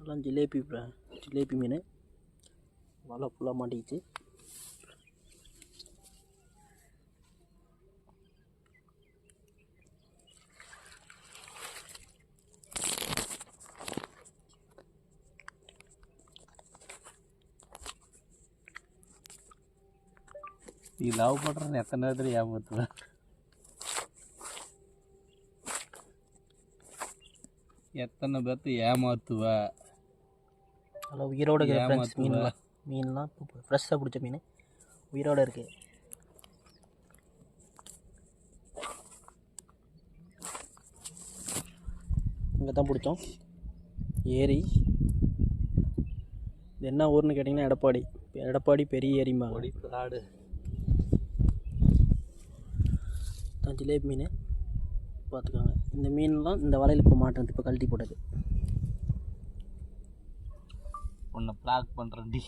இதெல்லாம் ஜிலேபி மீன். வலை ஃபுல்லாக மாட்டிக்கிச்சு. நீ லவ் பண்ணுறேன்னு எத்தனை நேரத்தில் ஏமாத்துவேன். எத்தனை பேர்த்து ஏமாத்துவ. அதில் உயிரோடு இருக்குது மீன்லாம் ஃப்ரெஷ்ஷாக பிடிச்ச மீன் உயிரோடு இருக்குது. இங்கே தான் பிடிச்சோம் ஏரி. இது என்ன ஊர்னு கேட்டிங்கன்னா எடப்பாடி பெரிய ஏரிம்பாங்க. ஆடு தான் ஜிலேபி மீன் பார்த்துக்கோங்க. இந்த மீன்லாம் இந்த வலையில் இப்போ மாட்டேன், இப்போ கழட்டி போட்டது. உன்னை ப்ளாக் பண்ணுறேன்டி.